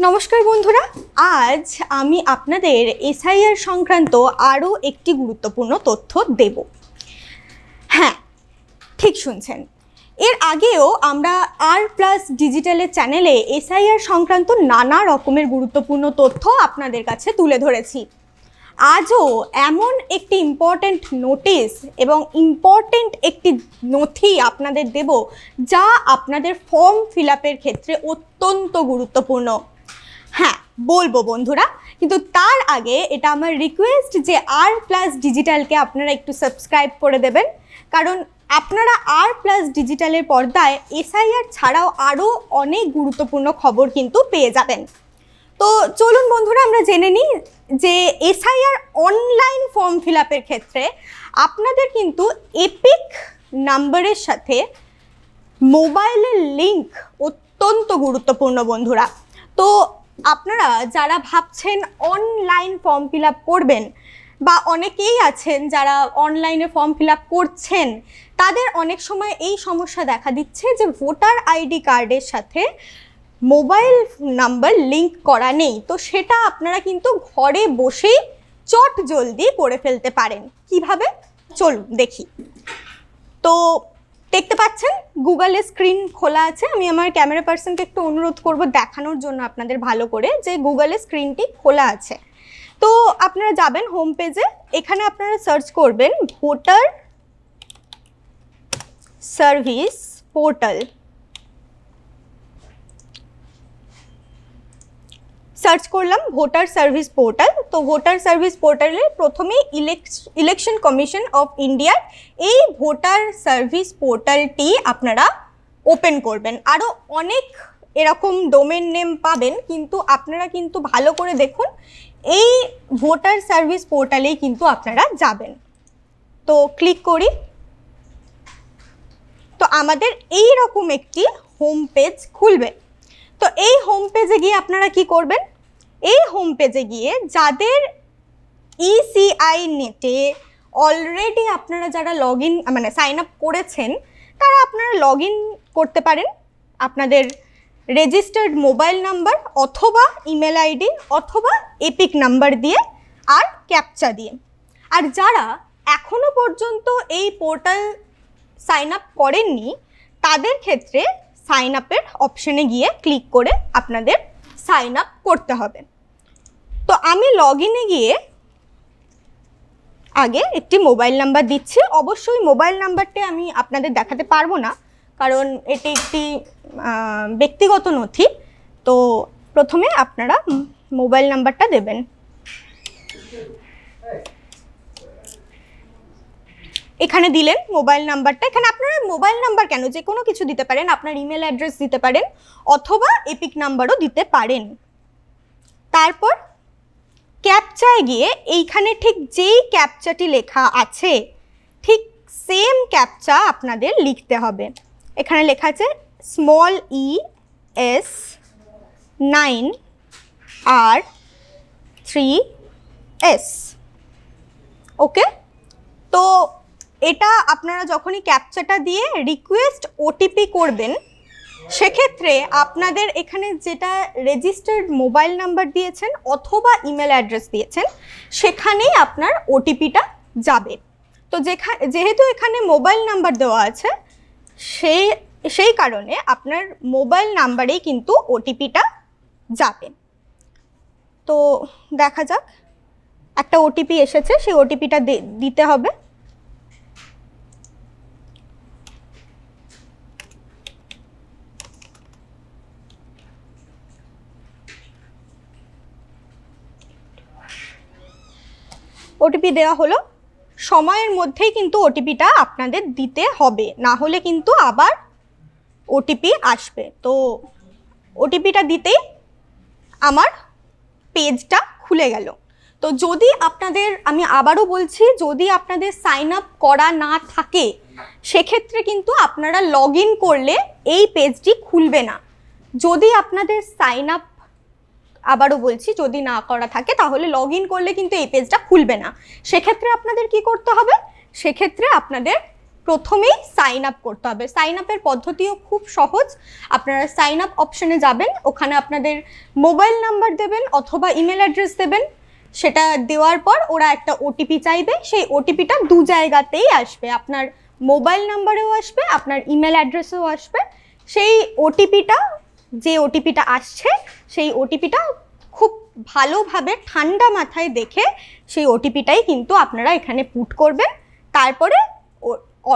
নমস্কার বন্ধুরা, আজ আমি আপনাদের এসআইআর সংক্রান্ত আরও একটি গুরুত্বপূর্ণ তথ্য দেব। হ্যাঁ, ঠিক শুনছেন, এর আগেও আমরা আর+ ডিজিটালের চ্যানেলে এসআইআর সংক্রান্ত নানা রকমের গুরুত্বপূর্ণ তথ্য আপনাদের কাছে তুলে ধরেছি। আজও এমন একটি ইম্পর্ট্যান্ট নোটিশ এবং ইম্পর্ট্যান্ট একটি নথি আপনাদের দেব, যা আপনাদের ফর্ম ফিল আপের ক্ষেত্রে অত্যন্ত গুরুত্বপূর্ণ। হ্যাঁ, বলবো বন্ধুরা, কিন্তু তার আগে এটা আমার রিকোয়েস্ট যে আর+ ডিজিটালকে আপনারা একটু সাবস্ক্রাইব করে দেবেন, কারণ আপনারা আর+ ডিজিটালের পর্দায় এসআইআর ছাড়াও আরও অনেক গুরুত্বপূর্ণ খবর কিন্তু পেয়ে যাবেন। তো চলুন বন্ধুরা, আমরা জেনে নিই যে এসআইআর অনলাইন ফর্ম ফিল আপের ক্ষেত্রে আপনাদের কিন্তু এপিক নাম্বারের সাথে মোবাইলের লিঙ্ক অত্যন্ত গুরুত্বপূর্ণ বন্ধুরা। তো আপনারা যারা ভাবছেন অনলাইন ফর্ম ফিল আপ করবেন, বা অনেকেই আছেন যারা অনলাইনে ফর্ম ফিল আপ করছেন, তাদের অনেক সময় এই সমস্যা দেখা দিচ্ছে যে ভোটার আইডি কার্ডের সাথে মোবাইল নাম্বার লিঙ্ক করা নেই। তো সেটা আপনারা কিন্তু ঘরে বসেই চট জলদি করে ফেলতে পারেন। কিভাবে চলুন দেখি। তো দেখতে পাচ্ছেন গুগলের স্ক্রিন খোলা আছে। আমি আমার ক্যামেরা পার্সনকে একটু অনুরোধ করব দেখানোর জন্য আপনাদের ভালো করে যে গুগলের স্ক্রিনটি খোলা আছে। তো আপনারা যাবেন হোম পেজে, এখানে আপনারা সার্চ করবেন ভোটার সার্ভিস পোর্টাল। সার্চ করলাম ভোটার সার্ভিস পোর্টাল। তো ভোটার সার্ভিস পোর্টালে প্রথমেই ইলেকশন কমিশন অফ ইন্ডিয়ার এই ভোটার সার্ভিস পোর্টালটি আপনারা ওপেন করবেন। আরও অনেক এরকম ডোমেন নেম পাবেন, কিন্তু আপনারা কিন্তু ভালো করে দেখুন এই ভোটার সার্ভিস পোর্টালেই কিন্তু আপনারা যাবেন। তো ক্লিক করি, তো আমাদের এই রকম একটি হোম পেজ খুলবে। তো এই হোম পেজে গিয়ে আপনারা কি করবেন, এই হোম পেজে গিয়ে যাদের ইসিআই নেটে অলরেডি আপনারা যারা সাইন আপ করেছেন, তারা আপনারা লগ ইন করতে পারেন আপনাদের রেজিস্টার্ড মোবাইল নাম্বার অথবা ইমেল আইডি অথবা এপিক নাম্বার দিয়ে আর ক্যাপচা দিয়ে। আর যারা এখনো পর্যন্ত এই পোর্টাল সাইন আপ করেননি, তাদের ক্ষেত্রে সাইন আপের অপশনে গিয়ে ক্লিক করে আপনাদের সাইন আপ করতে হবে। তো আমি লগ ইনে গিয়ে আগে একটি মোবাইল নাম্বার দিচ্ছি। অবশ্যই মোবাইল নাম্বারটি আমি আপনাদের দেখাতে পারবো না, কারণ এটি একটি ব্যক্তিগত নথি। তো প্রথমে আপনারা মোবাইল নাম্বারটা দেবেন। এখানে দিলেন মোবাইল নাম্বারটা। এখানে আপনারা মোবাইল নাম্বার কেন, যে কোনো কিছু দিতে পারেন, আপনার ইমেল অ্যাড্রেস দিতে পারেন অথবা এপিক নাম্বারও দিতে পারেন। তারপর ক্যাপচায় গিয়ে এইখানে ঠিক যেই ক্যাপচাটি লেখা আছে ঠিক সেম ক্যাপচা আপনাদের লিখতে হবে। এখানে লেখা আছে ES9R3S। ওকে, তো এটা আপনারা যখনই ক্যাপচাটা দিয়ে রিকোয়েস্ট ওটিপি করবেন, সেক্ষেত্রে আপনাদের এখানে যেটা রেজিস্টার্ড মোবাইল নাম্বার দিয়েছেন অথবা ইমেল অ্যাড্রেস দিয়েছেন, সেখানেই আপনার ওটিপিটা যাবে। তো যেহেতু এখানে মোবাইল নাম্বার দেওয়া আছে, সেই কারণে আপনার মোবাইল নাম্বারেই কিন্তু ওটিপিটা যাবে। তো দেখা যাক, একটা ওটিপি এসেছে, সেই ওটিপিটা দিতে হবে। ওটিপি দেওয়া হলো, সময়ের মধ্যেই কিন্তু ওটিপিটা আপনাদের দিতে হবে, না হলে কিন্তু আবার ওটিপি আসবে। তো ওটিপিটা দিতেই আমার পেজটা খুলে গেল। তো যদি আপনাদের, আমি আবারও বলছি, যদি আপনাদের সাইন আপ করা না থাকে, সেক্ষেত্রে কিন্তু আপনারা লগ ইন করলে এই পেজটি খুলবে না। যদি আপনাদের সাইন আপ, আবারও বলছি, যদি না করা থাকে, তাহলে লগ ইন করলে কিন্তু এই পেজটা খুলবে না। সেক্ষেত্রে আপনাদের কি করতে হবে, সেক্ষেত্রে আপনাদের প্রথমেই সাইন আপ করতে হবে। সাইন আপের পদ্ধতিও খুব সহজ। আপনারা সাইন আপ অপশনে যাবেন, ওখানে আপনাদের মোবাইল নাম্বার দেবেন অথবা ইমেল অ্যাড্রেস দেবেন। সেটা দেওয়ার পর ওরা একটা ওটিপি চাইবে, সেই ওটিপিটা দু জায়গাতেই আসবে, আপনার মোবাইল নাম্বারেও আসবে, আপনার ইমেল অ্যাড্রেসেও আসবে। সেই ওটিপিটা, যে ওটিপিটা আসছে সেই ওটিপিটা খুব ভালোভাবে ঠান্ডা মাথায় দেখে সেই ওটিপিটাই কিন্তু আপনারা এখানে পুট করবেন। তারপরে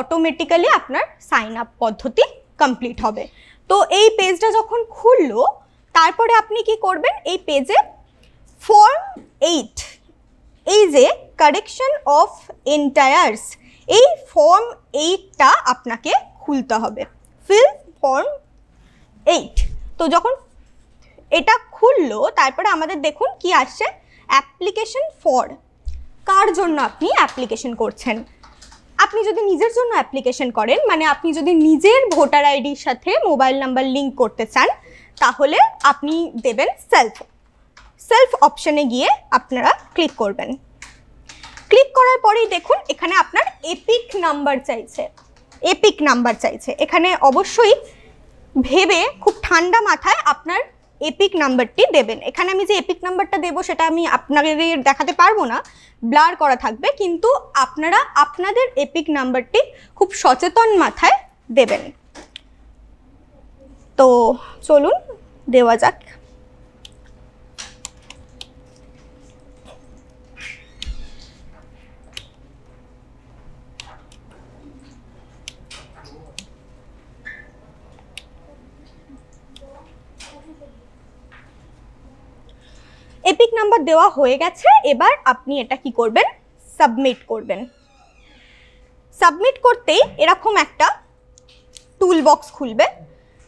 অটোমেটিক্যালি আপনার সাইন আপ পদ্ধতি কমপ্লিট হবে। তো এই পেজটা যখন খুললো, তারপরে আপনি কি করবেন, এই পেজে ফর্ম 8, এই যে কারেকশন অফ এন্টায়ার্স, এই ফর্ম 8টা আপনাকে খুলতে হবে, ফিল ফর্ম 8। তো যখন এটা খুললো, তারপরে আমাদের দেখুন কি আসছে, অ্যাপ্লিকেশন ফর। কার জন্য আপনি অ্যাপ্লিকেশন করছেন? আপনি যদি নিজের জন্য অ্যাপ্লিকেশন করেন, মানে আপনি যদি নিজের ভোটার আইডির সাথে মোবাইল নাম্বার লিঙ্ক করতে চান, তাহলে আপনি দেবেন সেলফ অপশনে গিয়ে আপনারা ক্লিক করবেন। ক্লিক করার পরেই দেখুন এখানে আপনার এপিক নাম্বার চাইছে। এখানে অবশ্যই ভেবে খুব ঠান্ডা মাথায় আপনার এপিক নাম্বারটি দেবেন। এখানে আমি যে এপিক নাম্বারটা দেবো সেটা আমি আপনাদের দেখাতে পারবো না, ব্লার করা থাকবে, কিন্তু আপনারা আপনাদের এপিক নাম্বারটি খুব সচেতন মাথায় দেবেন। তো চলুন দেওয়া যাক। এপিক নাম্বার দেওয়া হয়ে গেছে। এবার আপনি এটা কি করবেন, সাবমিট করবেন। সাবমিট করতেই এরকম একটা টুল বক্স খুলবে।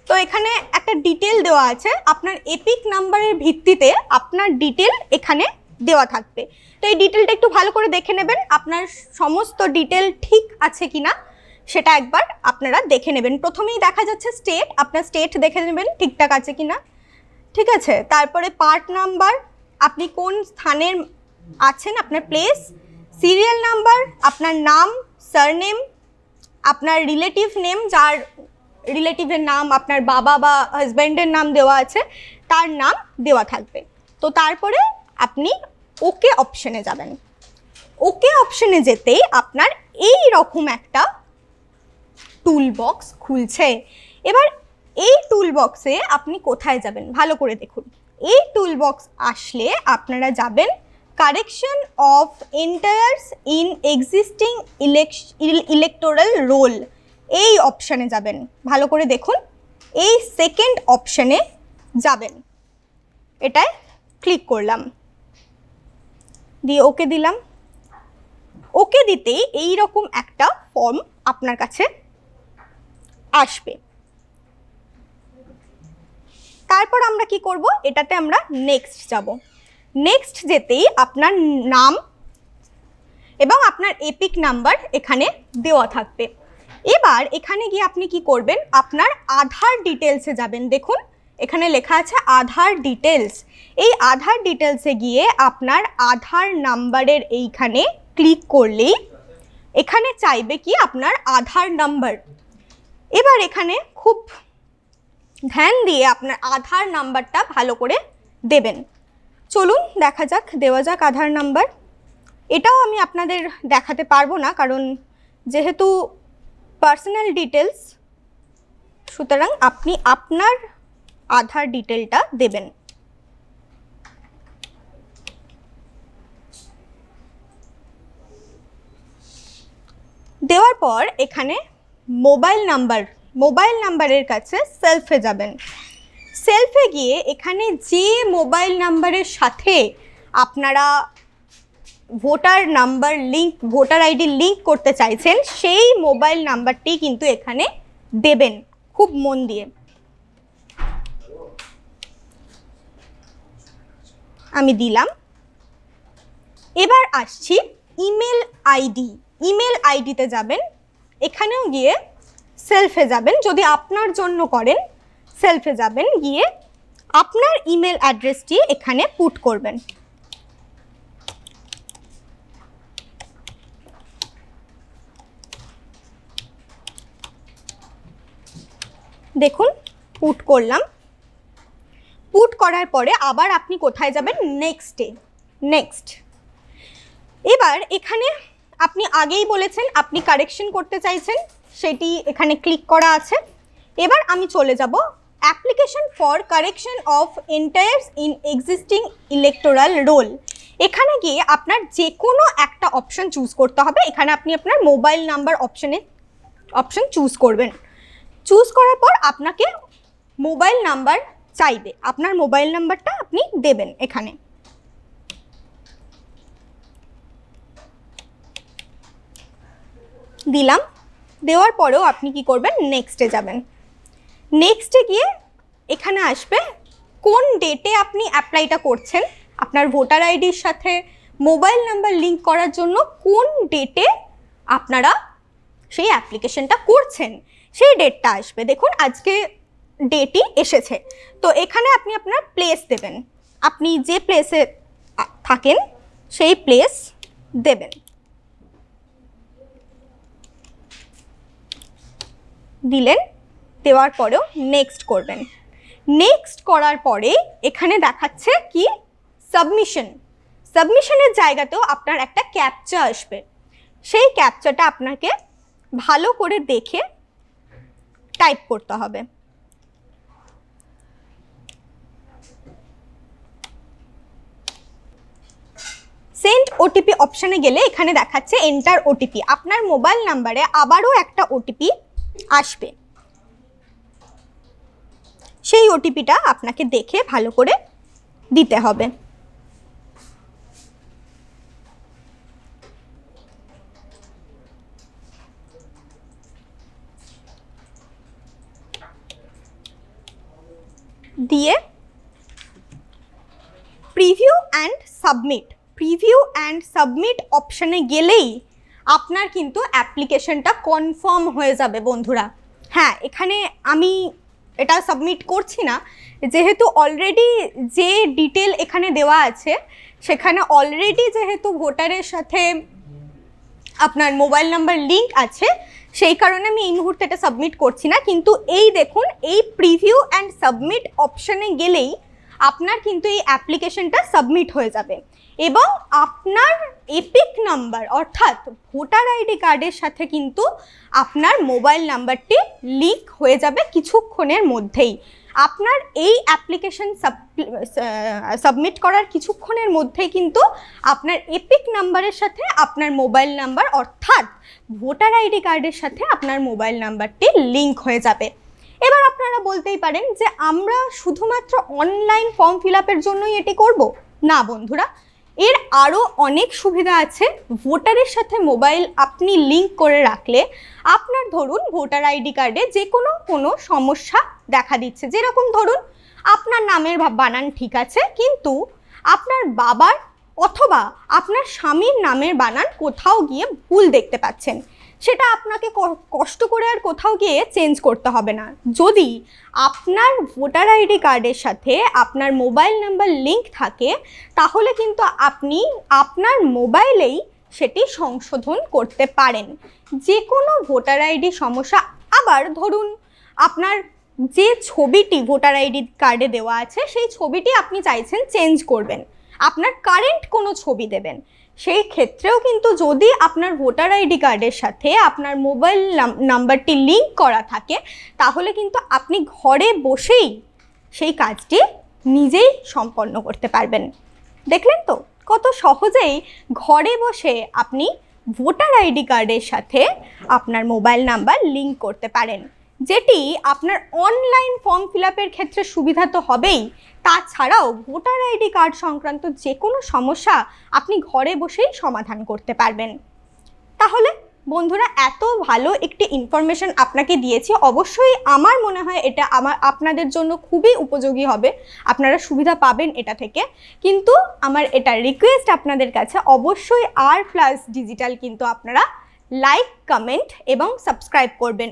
তো এখানে একটা ডিটেল দেওয়া আছে, আপনার এপিক নাম্বারের ভিত্তিতে আপনার ডিটেল এখানে দেওয়া থাকবে। তো এই ডিটেলটা একটু ভালো করে দেখে নেবেন, আপনার সমস্ত ডিটেল ঠিক আছে কিনা সেটা একবার আপনারা দেখে নেবেন। প্রথমেই দেখা যাচ্ছে স্টেট, আপনার স্টেট দেখে নেবেন ঠিকঠাক আছে কিনা, ঠিক আছে। তারপরে পার্ট নাম্বার, আপনি কোন স্থানের আছেন, আপনার প্লেস, সিরিয়াল নাম্বার, আপনার নাম, সারনেম, আপনার রিলেটিভ নেম, যার রিলেটিভের নাম আপনার বাবা বা হাজব্যান্ডের নাম দেওয়া আছে তার নাম দেওয়া থাকবে। তো তারপরে আপনি ওকে অপশনে যাবেন। ওকে অপশনে যেতেই আপনার এই রকম একটা টুল বক্স খুলছে। এবার এই টুল বক্সে আপনি কোথায় যাবেন ভালো করে দেখুন। এই টুল বক্স আসলে আপনারা যাবেন correction of এন্টায়ার্স in existing electoral role, এই অপশানে যাবেন। ভালো করে দেখুন, এই সেকেন্ড অপশানে যাবেন। এটায় ক্লিক করলাম, দিয়ে ওকে দিলাম। ওকে দিতেই এই রকম একটা ফর্ম আপনার কাছে আসবে। তারপর আমরা কি করব, এটাতে আমরা নেক্সট যাব। নেক্সট যেতেই আপনার নাম এবং আপনার এপিক নাম্বার এখানে দেওয়া থাকবে। এবার এখানে গিয়ে আপনি কি করবেন, আপনার আধার ডিটেলসে যাবেন। দেখুন এখানে লেখা আছে আধার ডিটেলস। এই আধার ডিটেলসে গিয়ে আপনার আধার নাম্বারের এইখানে ক্লিক করলেই এখানে চাইবে কি আপনার আধার নাম্বার। এবার এখানে খুব ধ্যান দিয়ে আপনার আধার নাম্বারটা ভালো করে দেবেন। চলুন দেখা যাক, দেওয়া যাক আধার নাম্বার। এটাও আমি আপনাদের দেখাতে পারবো না, কারণ যেহেতু পার্সোনাল ডিটেলস, সুতরাং আপনি আপনার আধার ডিটেলটা দেবেন। দেওয়ার পর এখানে মোবাইল নাম্বারের কাছে সেলফে যাবেন। সেলফে গিয়ে এখানে যে মোবাইল নাম্বারের সাথে আপনারা ভোটার আইডি লিঙ্ক করতে চাইছেন সেই মোবাইল নাম্বারটি কিন্তু এখানে দেবেন, খুব মন দিয়ে। আমি দিলাম। এবার আসছি ইমেল আইডিতে যাবেন। এখানেও গিয়ে সেলফে যাবেন, যদি আপনার জন্য করেন সেলফে যাবেন, গিয়ে আপনার ইমেল অ্যাড্রেসটি এখানে পুট করবেন। দেখুন পুট করলাম। পুট করার পরে আবার আপনি কোথায় যাবেন? নেক্সটে। নেক্সট। এবার এখানে আপনি আগেই বলেছেন আপনি কারেকশন করতে চাইছেন, সেটি এখানে ক্লিক করা আছে। এবার আমি চলে যাব application for correction of এন্টায়ার্স in existing electoral role. এখানে গিয়ে আপনার যে কোনো একটা অপশন চুজ করতে হবে। এখানে আপনি আপনার মোবাইল নাম্বার অপশন চুজ করবেন। চুজ করার পর আপনাকে মোবাইল নাম্বার চাইবে, আপনার মোবাইল নাম্বারটা আপনি দেবেন এখানে। দিলাম। দেওয়ার পরেও আপনি কি করবেন? নেক্সটে যাবেন। নেক্সটে গিয়ে এখানে আসবে কোন ডেটে আপনি অ্যাপ্লাইটা করছেন, আপনার ভোটার আইডির সাথে মোবাইল নাম্বার লিঙ্ক করার জন্য কোন ডেটে আপনারা সেই অ্যাপ্লিকেশনটা করছেন সেই ডেটটা আসবে। দেখুন আজকে ডেটই এসেছে, তো এখানে আপনি আপনার প্লেস দেবেন, আপনি যে প্লেসে থাকেন সেই প্লেস দেবেন। দিলেন। দেওয়ার পরেও নেক্সট করবেন। নেক্সট করার পরে এখানে দেখাচ্ছে কি সাবমিশন। সাবমিশনের জায়গাতেও আপনার একটা ক্যাপচা আসবে, সেই ক্যাপচাটা আপনাকে ভালো করে দেখে টাইপ করতে হবে। সেন্ড ওটিপি অপশানে গেলে এখানে দেখাচ্ছে এন্টার ওটিপি। আপনার মোবাইল নাম্বারে আবারও একটা ওটিপি আসবে, সেই ওটিপিটা আপনাকে দেখে ভালো করে দিতে হবে। দিয়ে preview and submit. Preview and submit অপশানে গেলেই আপনার কিন্তু অ্যাপ্লিকেশনটা কনফার্ম হয়ে যাবে বন্ধুরা। হ্যাঁ, এখানে আমি এটা সাবমিট করছি না, যেহেতু অলরেডি যে ডিটেল এখানে দেওয়া আছে সেখানে অলরেডি যেহেতু ভোটারের সাথে আপনার মোবাইল নাম্বার লিঙ্ক আছে, সেই কারণে আমি এই মুহূর্তে এটা সাবমিট করছি না। কিন্তু এই দেখুন, এই প্রিভিউ অ্যান্ড সাবমিট অপশানে গেলেই আপনার কিন্তু এই অ্যাপ্লিকেশনটা সাবমিট হয়ে যাবে এবং আপনার এপিক নাম্বার অর্থাৎ ভোটার আইডি কার্ডের সাথে কিন্তু আপনার মোবাইল নাম্বারটি লিঙ্ক হয়ে যাবে কিছুক্ষণের মধ্যেই। আপনার এই অ্যাপ্লিকেশন সাবমিট করার কিছুক্ষণের মধ্যেই কিন্তু আপনার এপিক নাম্বারের সাথে আপনার মোবাইল নাম্বার অর্থাৎ ভোটার আইডি কার্ডের সাথে আপনার মোবাইল নাম্বারটি লিঙ্ক হয়ে যাবে। এবার আপনারা বলতেই পারেন যে আমরা শুধুমাত্র অনলাইন ফর্ম ফিল আপের জন্যই এটি করব। না বন্ধুরা, এর আরও অনেক সুবিধা আছে। ভোটারের সাথে মোবাইল আপনি লিঙ্ক করে রাখলে আপনার ধরুন ভোটার আইডি কার্ডে যে কোনো সমস্যা দেখা দিচ্ছে, যেরকম ধরুন আপনার নামের বানান ঠিক আছে কিন্তু আপনার বাবার অথবা আপনার স্বামীর নামের বানান কোথাও গিয়ে ভুল দেখতে পাচ্ছেন, সেটা আপনাকে কষ্ট করে আর কোথাও গিয়ে চেঞ্জ করতে হবে না। যদি আপনার ভোটার আইডি কার্ডের সাথে আপনার মোবাইল নাম্বার লিঙ্ক থাকে তাহলে কিন্তু আপনি আপনার মোবাইলেই সেটি সংশোধন করতে পারেন। যে কোনো ভোটার আইডি সমস্যা, আবার ধরুন আপনার যে ছবিটি ভোটার আইডি কার্ডে দেওয়া আছে সেই ছবিটি আপনি চাইছেন চেঞ্জ করবেন, আপনার কারেন্ট কোনো ছবি দেবেন, সেই ক্ষেত্রেও কিন্তু যদি আপনার ভোটার আইডি কার্ডের সাথে আপনার মোবাইল নাম্বারটি লিঙ্ক করা থাকে তাহলে কিন্তু আপনি ঘরে বসেই সেই কাজটি নিজেই সম্পন্ন করতে পারবেন। দেখলেন তো কত সহজেই ঘরে বসে আপনি ভোটার আইডি কার্ডের সাথে আপনার মোবাইল নাম্বার লিঙ্ক করতে পারেন, যেটি আপনার অনলাইন ফর্ম ফিল আপের ক্ষেত্রে সুবিধা তো হবেই, তাছাড়াও ভোটার আইডি কার্ড সংক্রান্ত যে কোনো সমস্যা আপনি ঘরে বসেই সমাধান করতে পারবেন। তাহলে বন্ধুরা, এত ভালো একটি ইনফরমেশন আপনাকে দিয়েছি, অবশ্যই আমার মনে হয় এটা আপনাদের জন্য খুবই উপযোগী হবে, আপনারা সুবিধা পাবেন এটা থেকে। কিন্তু আমার এটা রিকোয়েস্ট আপনাদের কাছে, অবশ্যই আর প্লাস ডিজিটাল কিন্তু আপনারা লাইক, কমেন্ট এবং সাবস্ক্রাইব করবেন।